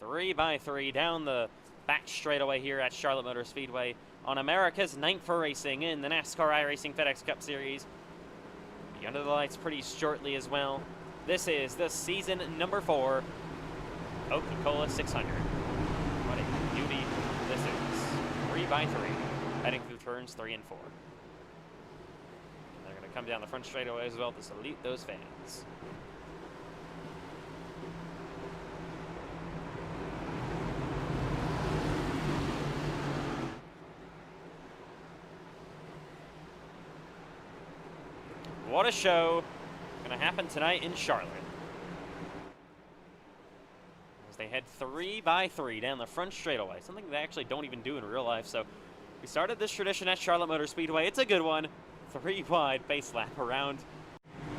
3x3 down the back straightaway here at Charlotte Motor Speedway on America's night for racing in the NASCAR iRacing FedEx Cup Series. Be under the lights pretty shortly as well. This is the season number 4 Coca-Cola 600. What a beauty this is. 3x3, heading through turns 3 and 4. And they're going to come down the front straightaway as well to salute those fans. What a show going to happen tonight in Charlotte. As they head 3x3 down the front straightaway, something they actually don't even do in real life. So we started this tradition at Charlotte Motor Speedway. It's a good one. 3 wide base lap around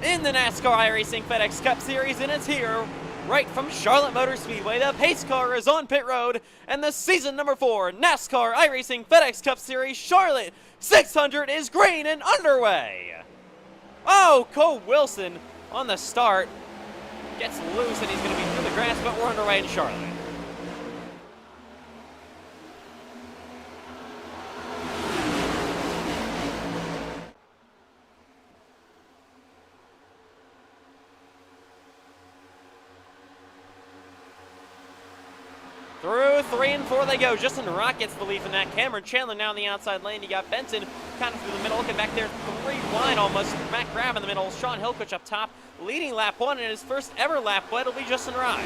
in the NASCAR iRacing FedEx Cup Series, and it's here right from Charlotte Motor Speedway. The pace car is on pit road, and the season number 4 NASCAR iRacing FedEx Cup Series Charlotte 600 is green and underway. Oh, Cole Wilson on the start gets loose, and he's going to be through the grass, but we're underway in Charlotte. Through 3 and 4 they go. Justin Rock gets the lead from that. Cameron Chandler now in the outside lane. You got Benson kind of through the middle, looking back there 3 wide almost. Matt Grab in the middle. Sean Hillquich up top, leading lap 1, and his first ever lap wet will be Justin Rock.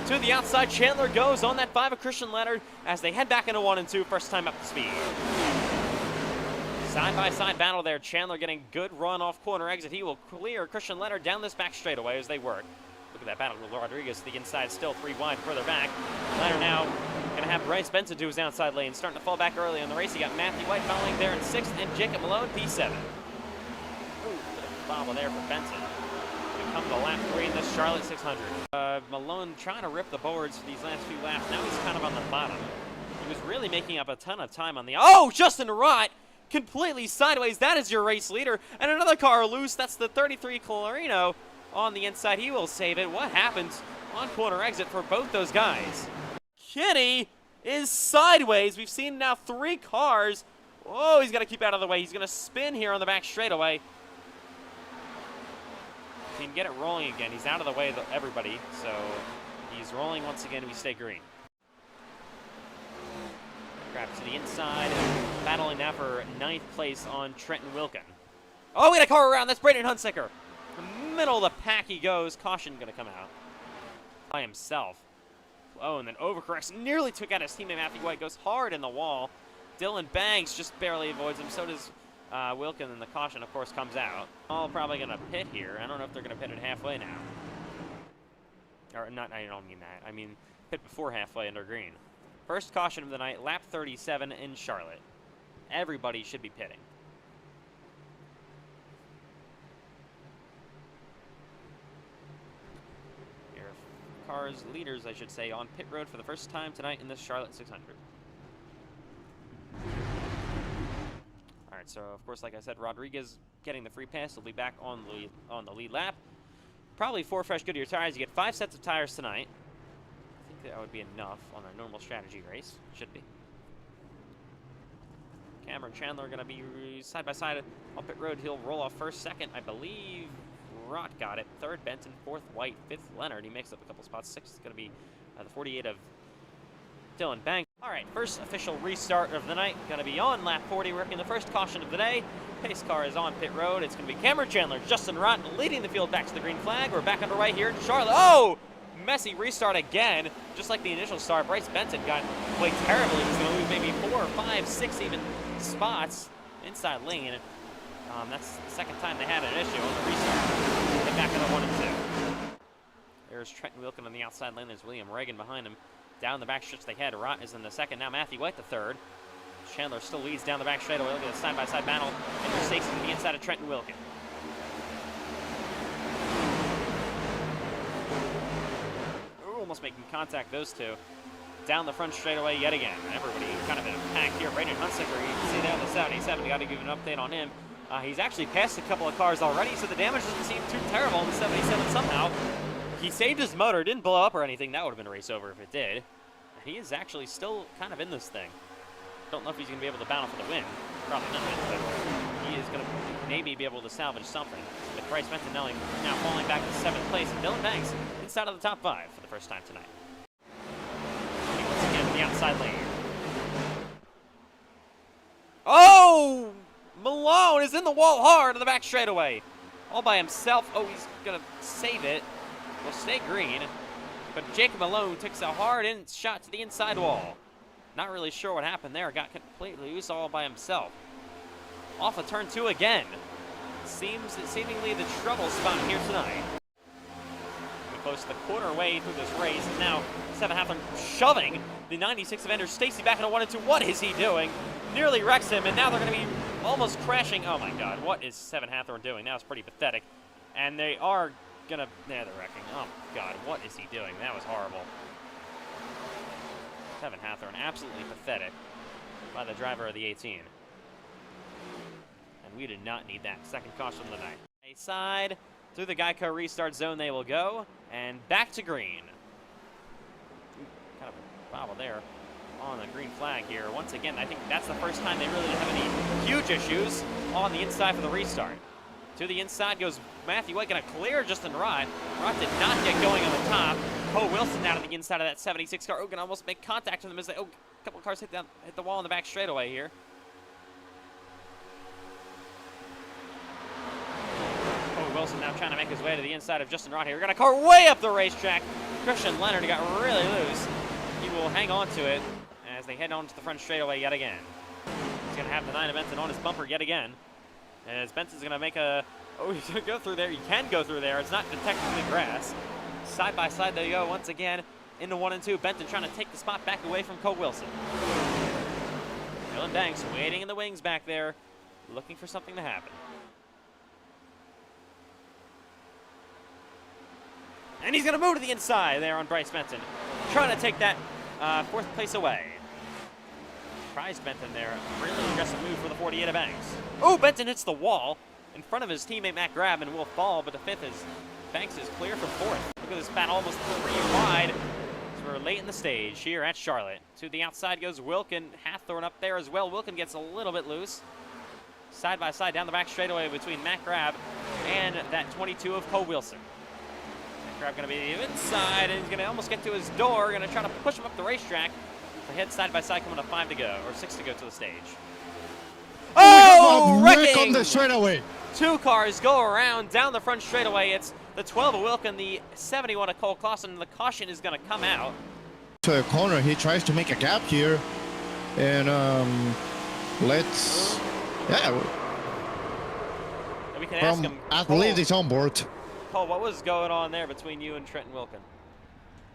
To the outside, Chandler goes on that 5 of Christian Leonard as they head back into 1 and 2, first time up to speed. Side-by-side battle there. Chandler getting good run off corner exit. He will clear Christian Leonard down this back straightaway as they work. Look at that battle with Rodriguez to the inside, still 3 wide further back. Leonard now going to have Bryce Benson to his outside lane, starting to fall back early in the race. You got Matthew White following there in 6th, and Jacob Malone, P7. Ooh, bit of a bobble there for Benson. We come to lap 3 in this Charlotte 600. Malone trying to rip the boards for these last few laps. Now he's kind of on the bottom. He was really making up a ton of time on the... Oh, Justin Rott! Completely sideways. That is your race leader. And another car loose. That's the 33 Colorino on the inside. He will save it. What happens on corner exit for both those guys? Kenny is sideways. We've seen now 3 cars. Oh, he's got to keep out of the way. He's going to spin here on the back straightaway. He can get it rolling again. He's out of the way of everybody, so he's rolling once again. We stay green. Grab to the inside, battling now for 9th place on Trenton Wilkin. Oh, we got a car around. That's Braden Hunsaker. The middle of the pack he goes. Caution going to come out by himself. Oh, and then overcorrects. Nearly took out his teammate Matthew White. Goes hard in the wall. Dylan Banks just barely avoids him. So does Wilkin, and the caution, of course, comes out. All probably going to pit here. I don't know if they're going to pit it halfway now. Or not, I don't mean that. I mean pit before halfway under green. First caution of the night, lap 37 in Charlotte. Everybody should be pitting. Cars leaders, I should say, on pit road for the first time tonight in this Charlotte 600. All right, so of course, like I said, Rodriguez getting the free pass. Will be back on the lead lap. Probably 4 fresh Goodyear tires. You get 5 sets of tires tonight. I think that would be enough on a normal strategy race. Should be. Cameron Chandler going to be side by side on pit road. He'll roll off first, second, I believe. Rott got it. 3rd, Benton. 4th, White. 5th, Leonard. He makes up a couple spots. 6th is going to be the 48 of Dylan Banks. All right, first official restart of the night. Going to be on lap 40, working the first caution of the day. Pace car is on pit road. It's going to be Cameron Chandler, Justin Rott leading the field back to the green flag. We're back underway here in Charlotte. Oh! Messy restart again. Just like the initial start, Bryce Benton got played terribly. He's going to lose maybe 4 or 5, 6 even spots inside lane. That's the second time they had an issue on the restart. Get back into 1 and 2. There's Trenton Wilkin on the outside lane. There's William Reagan behind him. Down the back stretch they had. Rott is in the 2nd. Now Matthew White the 3rd. Chandler still leads down the back straightaway. Look at the side-by-side battle. Interstakes to the inside of Trenton Wilkin. Almost making contact, those two. Down the front straightaway yet again. Everybody kind of in a pack here. Braden Hunsaker, you can see there on the 77. Got to give an update on him. He's actually passed a couple of cars already, so the damage doesn't seem too terrible in the 77 somehow. He saved his motor, didn't blow up or anything. That would have been a race over if it did. He is actually still kind of in this thing. Don't know if he's going to be able to battle for the win. Probably not, but he is going to maybe be able to salvage something. With Bryce Benton now falling back to 7th place, and Dylan Banks inside of the top 5 for the first time tonight. Once again, in the outside lane. Oh! Malone is in the wall hard on the back straightaway. All by himself. Oh, he's going to save it. Will stay green. But Jacob Malone takes a hard shot to the inside wall. Not really sure what happened there. Got completely loose all by himself. Off of turn 2 again. Seemingly the trouble spot here tonight. We're close to the quarter way through this race. And now Seven Hathorn shoving the 96 of Ender Stacy back into 1 and 2. What is he doing? Nearly wrecks him, and now they're going to be almost crashing. Oh my God, what is Seven Hathorn doing? That was pretty pathetic. And they are going to, they're wrecking. Oh my God, what is he doing? That was horrible. Seven Hathorn, absolutely pathetic by the driver of the 18. And we did not need that. Second caution of the night. A side, through the Geico restart zone they will go, and back to green. Kind of a bobble there on the green flag here. Once again, I think that's the first time they really didn't have any huge issues on the inside for the restart. To the inside goes Matthew White, gonna clear Justin Rott. Rott did not get going on the top. Cole Wilson out of the inside of that 76 car. Oh, gonna almost make contact with him as they, a couple of cars hit the wall in the back straightaway here. Cole Wilson now trying to make his way to the inside of Justin Rott here. We're gonna car way up the racetrack. Christian Leonard got really loose. He will hang on to it as they head on to the front straightaway yet again. He's gonna have the 9 of Benson on his bumper yet again. As Benson's gonna make a, oh, he's gonna go through there. You can go through there. It's not technically grass. Side by side they go once again into 1 and 2. Benton trying to take the spot back away from Cole Wilson. Dylan Banks waiting in the wings back there, looking for something to happen. And he's gonna move to the inside there on Bryce Benton, trying to take that 4th place away. Surprised Benton there. Really aggressive move for the 48 of Banks. Oh, Benton hits the wall in front of his teammate Matt Grab and will fall, but the 5th is Banks is clear for 4th. Look at this bat almost 3 wide. So we're late in the stage here at Charlotte. To the outside goes Wilkin. Hathorn up there as well. Wilkin gets a little bit loose. Side by side down the back straightaway between Matt Grab and that 22 of Cole Wilson. Matt Grab going to be inside, and he's going to almost get to his door. Going to try to push him up the racetrack. The head side by side coming to 5 to go, or 6 to go to the stage. Oh, wrecking! On the straightaway. 2 cars go around down the front straightaway. It's the 12 of Wilkin, the 71 of Cole Clausen, and the caution is going to come out. To a corner, he tries to make a gap here, and let's, yeah. And we can ask him. I believe he's on board. Cole, what was going on there between you and Trenton Wilkin?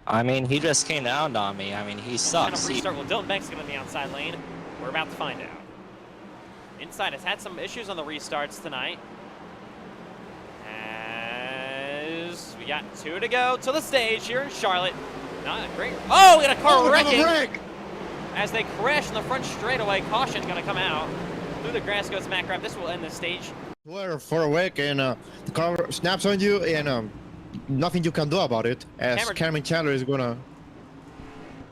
I mean, he just came down on me. I mean, he sucks. Restart. Well, Dylan Banks is going to be outside lane. We're about to find out. Inside has had some issues on the restarts tonight. As we got 2 to go to the stage here in Charlotte. Not a great. Oh, we got a car wrecking. As they crash in the front straightaway, caution going to come out. Through the grass goes Matt Grab. This will end the stage. We're for a week, and the car snaps on you, and nothing you can do about it. As Cameron Chandler is gonna.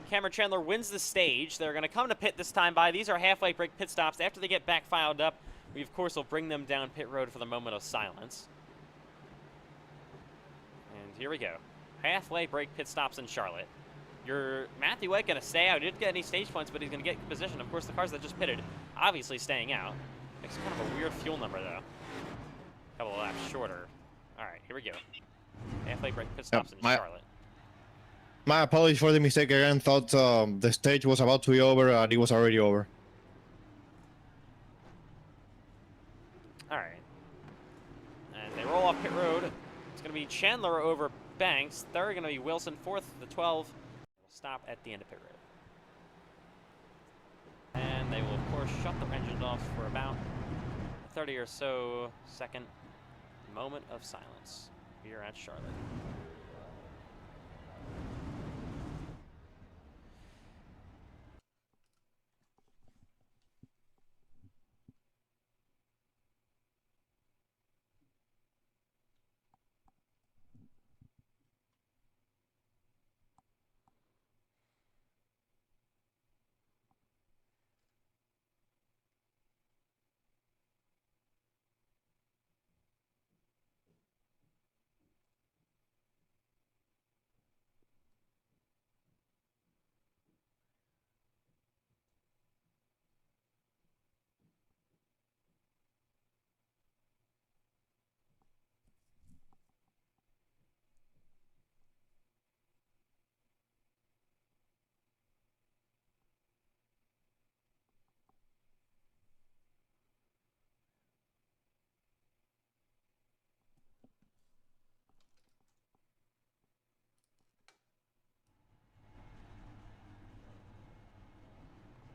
Cameron Chandler wins the stage. They're going to come to pit this time by. These are halfway break pit stops. After they get back filed up, we, of course, will bring them down pit road for the moment of silence. And here we go. Halfway break pit stops in Charlotte. Your Matthew White going to stay out. He didn't get any stage points, but he's going to get position. Of course, the cars that just pitted, obviously staying out. Makes kind of a weird fuel number, though. A couple of laps shorter. All right, here we go. Halfway break pit stops in Charlotte. My apologies for the mistake again. Thought the stage was about to be over, and it was already over. All right. As they roll off pit road, it's going to be Chandler over Banks. Third going to be Wilson. 4th, the 12. Will stop at the end of pit road. And they will, of course, shut the engines off for about 30 or so second moment of silence here at Charlotte.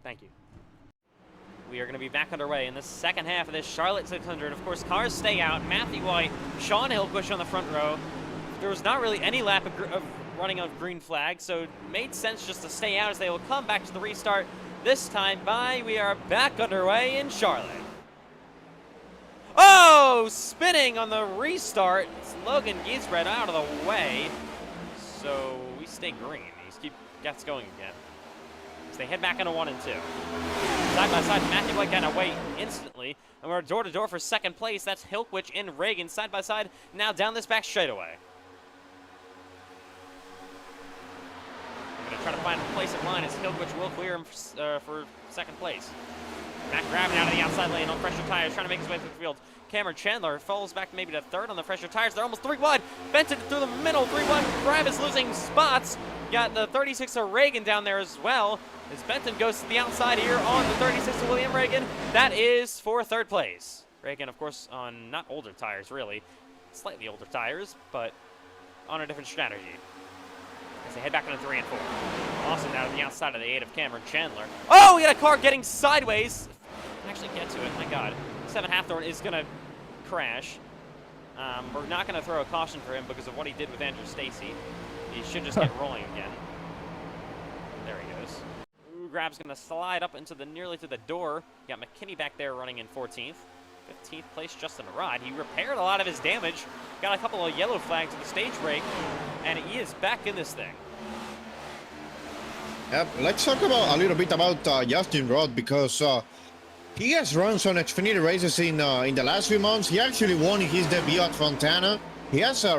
Thank you. We are going to be back underway in the second half of this Charlotte 600. Of course, cars stay out. Matthew White, Sean Hillquist on the front row. There was not really any lap of running of green flag, so it made sense just to stay out as they will come back to the restart. This time we are back underway in Charlotte. Oh, spinning on the restart. It's Logan Giesbread out of the way. So we stay green. He gets going again. So they head back into 1 and 2. Side by side, Matthew White got away instantly. And we're door to door for second place. That's Hillquist and Reagan side by side. Now down this back straightaway. I'm going to try to find a place in line as Hillquist will clear him for second place. Matt grabbing out of the outside lane on fresher tires, trying to make his way through the field. Cameron Chandler falls back maybe to third on the fresher tires. They're almost 3 wide. Benton through the middle, 3 wide. Grab is losing spots. Got the 36 of Reagan down there as well. As Benton goes to the outside here on the 36 of William Reagan. That is for third place. Reagan, of course, on not older tires, really. Slightly older tires, but on a different strategy. As they head back into 3 and 4. Awesome now to the outside of the 8 of Cameron Chandler. Oh, we got a car getting sideways. Actually get to it, my God. 7 Hathorn is going to crash. We're not going to throw a caution for him because of what he did with Andrew Stacy. He should just get rolling again. There he goes. Grab's going to slide up into nearly to the door. You got McKinney back there running in 14th. 15th place, Justin Rod. He repaired a lot of his damage. Got a couple of yellow flags at the stage break, and he is back in this thing. Yep, let's talk a little bit about Justin Rod, because he has run some Xfinity races in the last few months. He actually won his debut at Fontana. He has a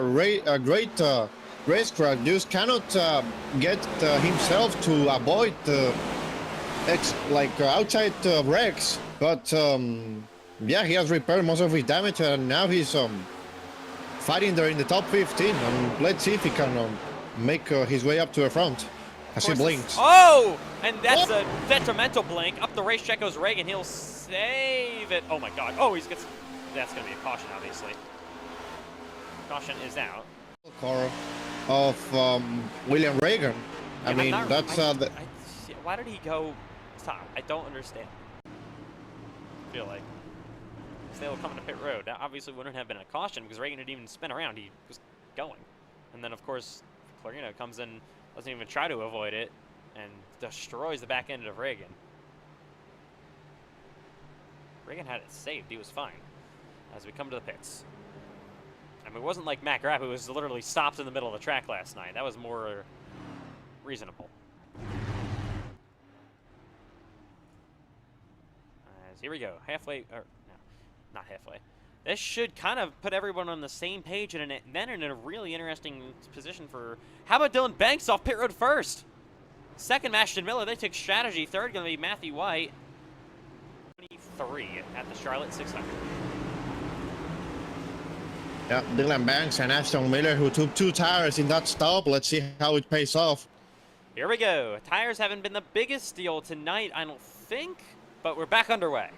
great racecraft, just cannot get himself to avoid outside wrecks. But yeah, he has repaired most of his damage, and now he's fighting there in the top 15. And let's see if he can make his way up to the front. As he blinks. Oh! And that's a detrimental blink. Up the racetrack goes Reagan. He'll save it. Oh my God. Oh, that's going to be a caution, obviously. Caution is out. Car of William Reagan. I mean, that's why did he go top? I don't understand. I feel like they were coming to pit road. That obviously wouldn't have been a caution because Reagan didn't even spin around. He was going. And then, of course, Clarino comes in, doesn't even try to avoid it, and destroys the back end of Reagan. Reagan had it saved. He was fine. As we come to the pits. I mean, it wasn't like Matt Grapp, who was literally stopped in the middle of the track last night. That was more reasonable. As here we go. Halfway, or no, not halfway. This should kind of put everyone on the same page and then in a really interesting position for... How about Dylan Banks off pit road first? Second, Ashton Miller. They took strategy. Third, going to be Matthew White. 23 at the Charlotte 600. Yeah, Dylan Banks and Ashton Miller, who took 2 tires in that stop. Let's see how it pays off. Here we go. Tires haven't been the biggest deal tonight, I don't think, but we're back underway.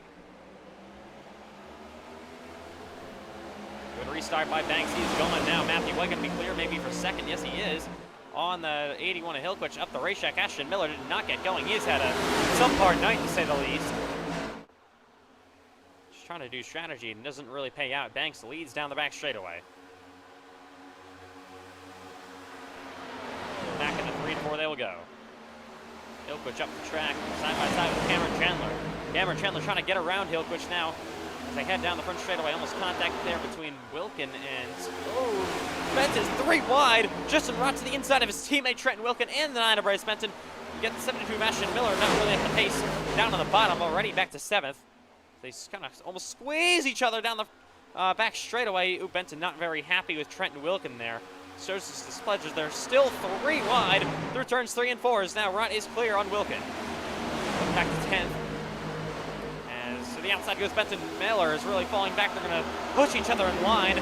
Good restart by Banks. He's going now. Matthew White going to be clear maybe for second. Yes, he is. On the 81 of Hillquist up the racetrack. Ashton Miller did not get going. He's had a subpar night, to say the least. Just trying to do strategy and doesn't really pay out. Banks leads down the back straightaway. Back into 3 and 4 they will go. Hillquist up the track, side by side with Cameron Chandler. Cameron Chandler trying to get around Hillquist now. As they head down the front straightaway, almost contact there between Wilkin and... Oh, Benton's 3 wide. Justin Rott to the inside of his teammate Trenton Wilkin and the 9 of Bryce Benton. You get the 72 of Ashton Miller, not really at the pace. Down on the bottom, already back to 7th. They kind of almost squeeze each other down the back straightaway. Ooh, Benton not very happy with Trenton Wilkin there. Shows his displeasure. They're still 3 wide through turns 3 and 4. Now Rott is clear on Wilkin. Back to 10th. To the outside goes Benton. Miller is really falling back. They're going to push each other in line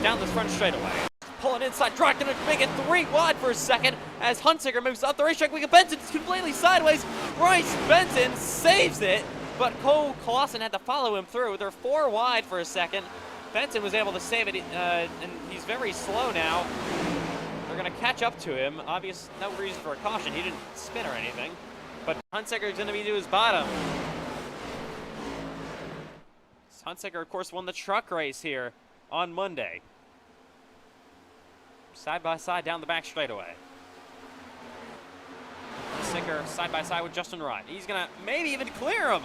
down this front straightaway. Pulling inside, Drake going to make it 3 wide for a second as Hunsinger moves up the racetrack. We get Benton completely sideways. Bryce Benton saves it, but Cole Clausen had to follow him through. They're 4 wide for a second. Benton was able to save it, and he's very slow now. They're going to catch up to him. Obvious, no reason for a caution. He didn't spin or anything. But Hunsaker's going to be to his bottom. Hunsaker, of course, won the truck race here on Monday. Side by side down the back straightaway. Hunsaker side by side with Justin Rott. He's going to maybe even clear him.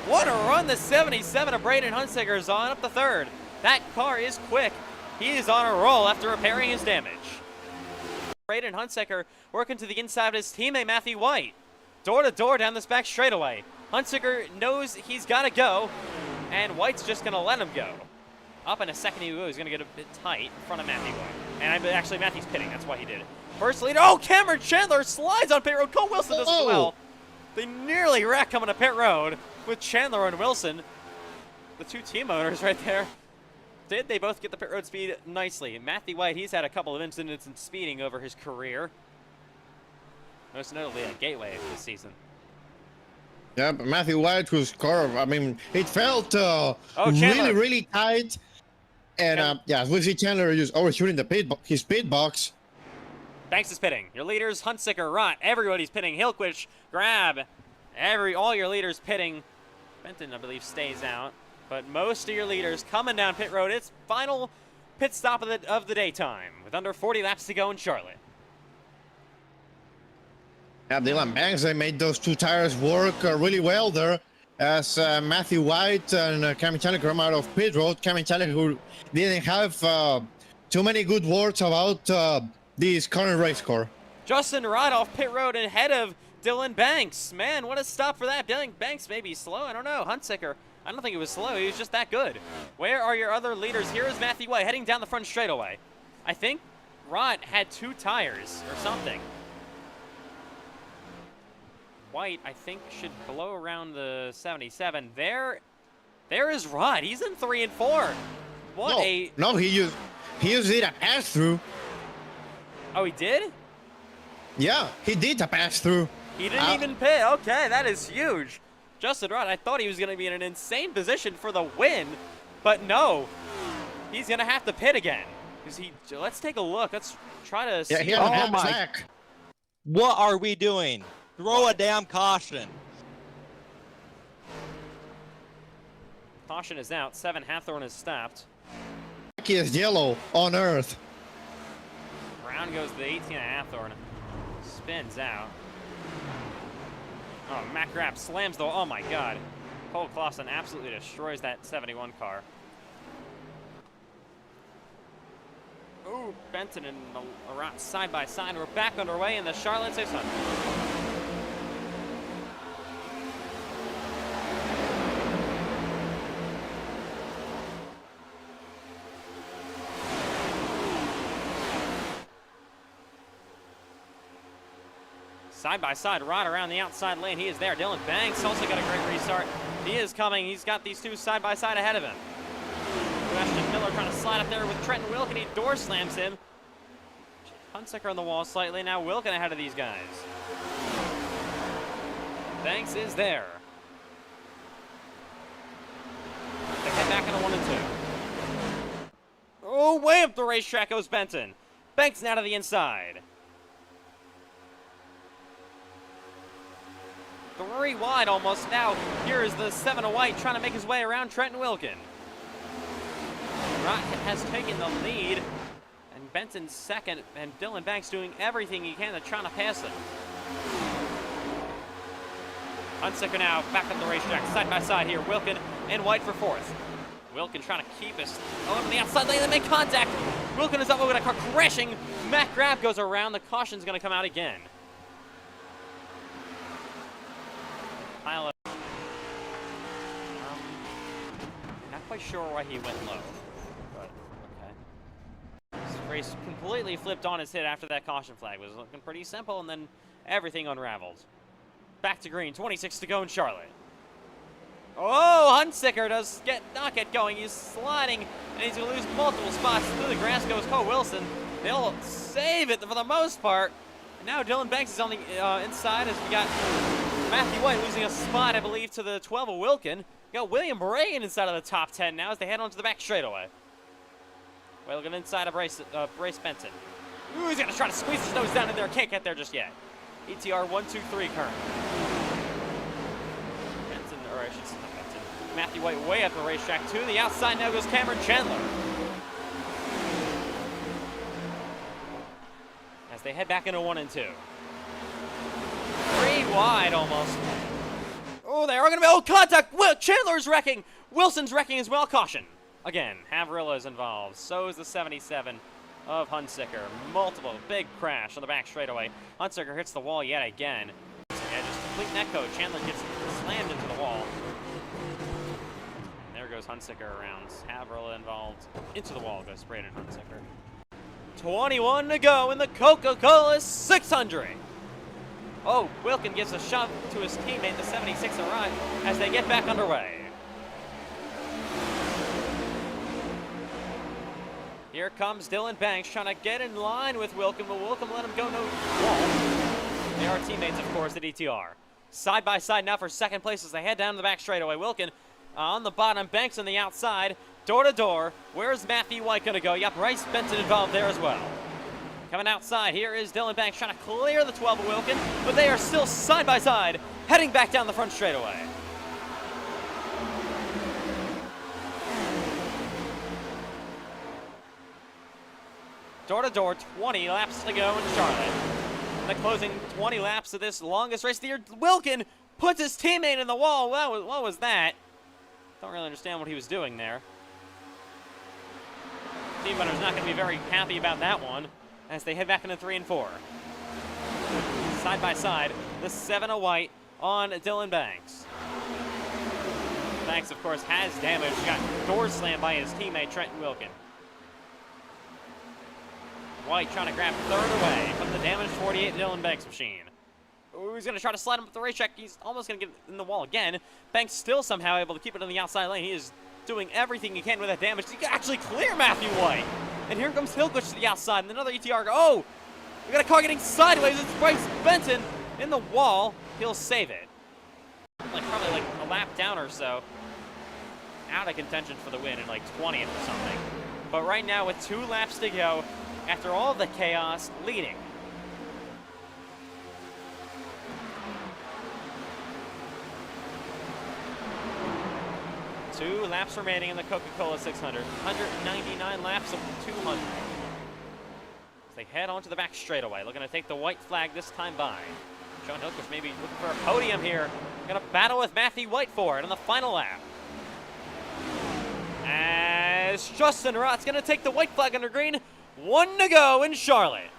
What a run the 77 of Braden Hunsaker is on up the third. That car is quick. He is on a roll after repairing his damage. Braden Hunsaker working to the inside of his teammate Matthew White. Door to door down this back straightaway. Hunsaker knows he's got to go, and White's just going to let him go. Up in a second he goes. He's going to get a bit tight in front of Matthew White. And actually, Matthew's pitting. That's why he did it. First leader. Oh, Cameron Chandler slides on pit road. Cole Wilson does as well. They nearly wreck coming to pit road with Chandler and Wilson. The two team owners right there. Did they both get the pit road speed nicely? Matthew White, he's had a couple of incidents in speeding over his career. Most notably at Gateway this season. Yeah, but Matthew White was car. I mean, it felt really tight. And yeah, we see Chandler just overshooting his pit box. Banks is pitting. Your leaders, Hunsaker, Rott. Everybody's pitting. Hillquist, Grab. All your leaders pitting. Benton, I believe, stays out. But most of your leaders coming down pit road. It's final pit stop of the daytime with under 40 laps to go in Charlotte. Yeah, Dylan Banks, they made those two tires work really well there. As Matthew White and Cameron Chandler come out of pit road. Cameron Chandler, who didn't have too many good words about this current race car. Justin Rott off pit road ahead of Dylan Banks. Man, what a stop for that. Dylan Banks may be slow. I don't know. Hunsaker, I don't think he was slow. He was just that good. Where are your other leaders? Here is Matthew White heading down the front straightaway. I think Rott had 2 tires or something. White, I think, should blow around the 77. There is Rott. He's in 3 and 4. No, he used it a pass through. Oh, he did? Yeah, he did a pass through. He didn't even pit. Okay, that is huge. Justin Rott, I thought he was going to be in an insane position for the win, but no. He's going to have to pit again. Let's take a look. Let's try to see. Yeah, oh my. track. What are we doing? Throw a damn caution. Caution is out. 7 Hathorn is stopped. He is yellow on earth. Brown goes to the 18 of Hathorn. Spins out. Oh, Matt Grapp slams the... Oh, my God. Cole Clausen absolutely destroys that 71 car. Ooh, Benton and Rott side by side. We're back underway in the Charlotte 600. Side by side, Rott around the outside lane. He is there. Dylan Banks also got a great restart. He is coming. He's got these two side by side ahead of him. Ashton Miller trying to slide up there with Trenton Wilkin. He door slams him. Hunsaker on the wall slightly. Now Wilkin ahead of these guys. Banks is there. They head back into 1 and 2. Oh, way up the racetrack goes Benton. Banks now to the inside. 3 wide almost. Now here is the 7 of White trying to make his way around Trenton Wilkin. Rott has taken the lead, and Benton's second, and Dylan Banks doing everything he can to try to pass him. Hunsaker now back up the racetrack, side by side here. Wilkin and White for 4th. Wilkin trying to keep his own on the outside lane. They make contact. Wilkin is up over the car, crashing. Matt Grapp goes around. The caution's going to come out again. Pile of, not quite sure why he went low, but okay. This race completely flipped on his head after that caution flag. It was looking pretty simple, and then everything unraveled. Back to green, 26 to go in Charlotte. Oh, Hunsaker does not get going. He's sliding, and he's going to lose multiple spots. Through the grass goes Cole Wilson. They'll save it for the most part. And now Dylan Banks is on the inside as we got Matthew White losing a spot, I believe, to the 12 of Wilkin. We got William Reagan inside of the top 10 now as they head onto the back straightaway. Wilkin inside of Bryce Benton. Ooh, he's going to try to squeeze his nose down in there. Can't get there just yet. ETR 123 current. Benson, or I should say not Benson. Matthew White way up the racetrack to the outside. Now goes Cameron Chandler. As they head back into 1 and 2. 3 wide almost. Oh, they are going to be, oh, contact! Chandler's wrecking! Wilson's wrecking as well. Caution. Again, Havrilla is involved. So is the 77 of Hunsicker. Multiple, big crash on the back straightaway. Hunsicker hits the wall yet again. Yeah, just complete netcode. Chandler gets slammed into the wall. And there goes Hunsicker around. Havrilla involved. Into the wall goes Braden Hunsicker. 21 to go in the Coca-Cola 600. Oh, Wilkin gives a shove to his teammate, the 76 arrive, as they get back underway. Here comes Dylan Banks trying to get in line with Wilkin, but Wilkin let him go no wall. They are teammates, of course, at ETR. Side by side now for second place as they head down the back straightaway. Wilkin on the bottom, Banks on the outside. Door to door. Where's Matthew White going to go? Yep, Bryce Benson involved there as well. Coming outside, here is Dylan Banks trying to clear the 12 of Wilkin, but they are still side by side, heading back down the front straightaway. Door to door, 20 laps to go in Charlotte. In the closing 20 laps of this longest race of the year, Wilkin puts his teammate in the wall. What was that? Don't really understand what he was doing there. Team Runner's not going to be very happy about that one as they head back into 3 and 4. Side by side, the 7 of White on Dylan Banks. Banks, of course, has damage. Got door slammed by his teammate, Trenton Wilkin. White trying to grab third away from the damaged 48 Dylan Banks machine. Ooh, he's going to try to slide him up the racetrack. He's almost going to get in the wall again. Banks still somehow able to keep it on the outside lane. He is doing everything he can with that damage. He can actually clear Matthew White. And here comes Hillglitch to the outside. And another ETR. Oh! We got a car getting sideways. It's Bryce Benton in the wall. He'll save it. Probably like a lap down or so. Out of contention for the win in like 20th or something. But right now with 2 laps to go, after all the chaos, leading. Two laps remaining in the Coca-Cola 600. 199 laps of 200. As they head onto the back straightaway, looking to take the white flag this time by. Sean Hillquist maybe looking for a podium here. Going to battle with Matthew White for it on the final lap. As Justin Rott's going to take the white flag under green. 1 to go in Charlotte.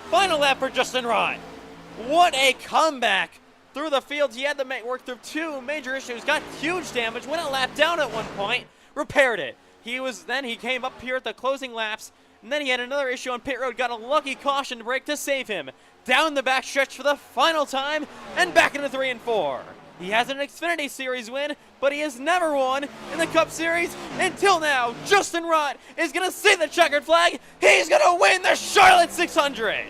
Final lap for Justin Rott. What a comeback through the field. He had to work through 2 major issues, got huge damage, went a lap down at one point, repaired it. He came up here at the closing laps, and then he had another issue on pit road, got a lucky caution break to save him. Down the back stretch for the final time, and back into 3 and 4. He has an Xfinity Series win, but he has never won in the Cup Series until now. Justin Rott is going to see the checkered flag. He's going to win the Charlotte 600.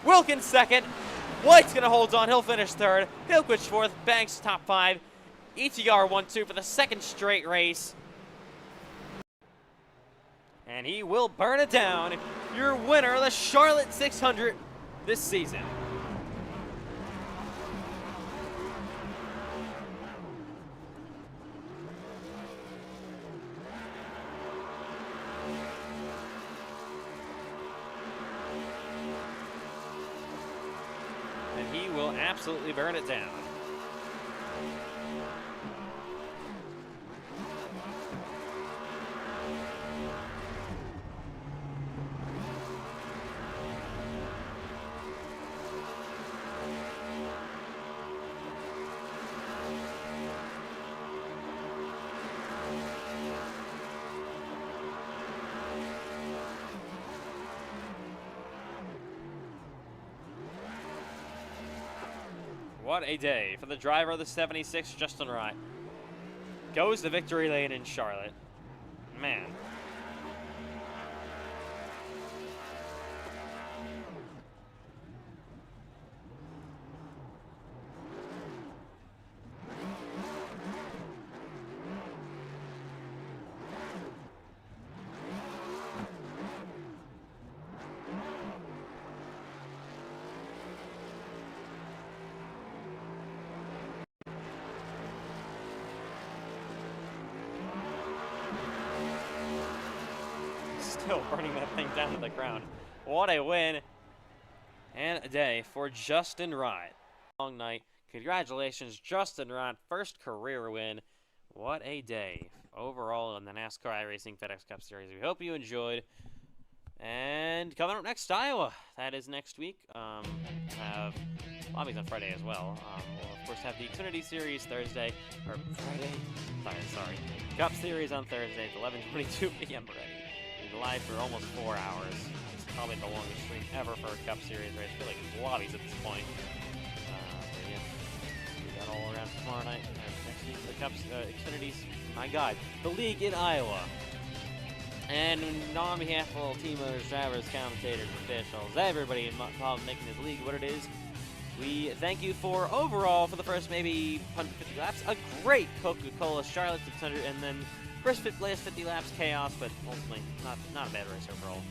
Wilkins second. White's going to hold on. He'll finish third. Hillquist fourth. Banks top 5. ETR 1-2 for the second straight race. And he will burn it down. Your winner of the Charlotte 600 this season. And he will absolutely burn it down. What a day for the driver of the 76, Justin Rott. Goes to victory lane in Charlotte. Man. still burning that thing down to the ground. What a win and a day for Justin Rott. Long night. Congratulations, Justin Rott. First career win. What a day overall in the NASCAR iRacing FedEx Cup Series. We hope you enjoyed. And coming up next, Iowa. That is next week. Have lobbies on Friday as well. We'll of course have the Xfinity Series Thursday or Friday. Sorry. Cup Series on Thursday at 11:22 p.m. already. We'll be live for almost 4 hours. It's probably the longest stream ever for a Cup Series race. I feel like it's lobbies at this point. But yeah, we got all around tomorrow night. Next week the Cup Xfinity's. My God, the league in Iowa. And on behalf of all team owners, drivers, commentators, officials, everybody involved in making this league what it is, we thank you for overall, for the first maybe 150 laps, a great Coca-Cola Charlotte 600, and then first last 50 laps chaos, but ultimately not a bad race overall.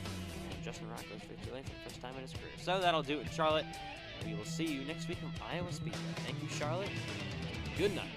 And Justin Rott goes 50 laps for the first time in his career. So that'll do it in Charlotte. We will see you next week from Iowa Speedway. Thank you, Charlotte. Good night.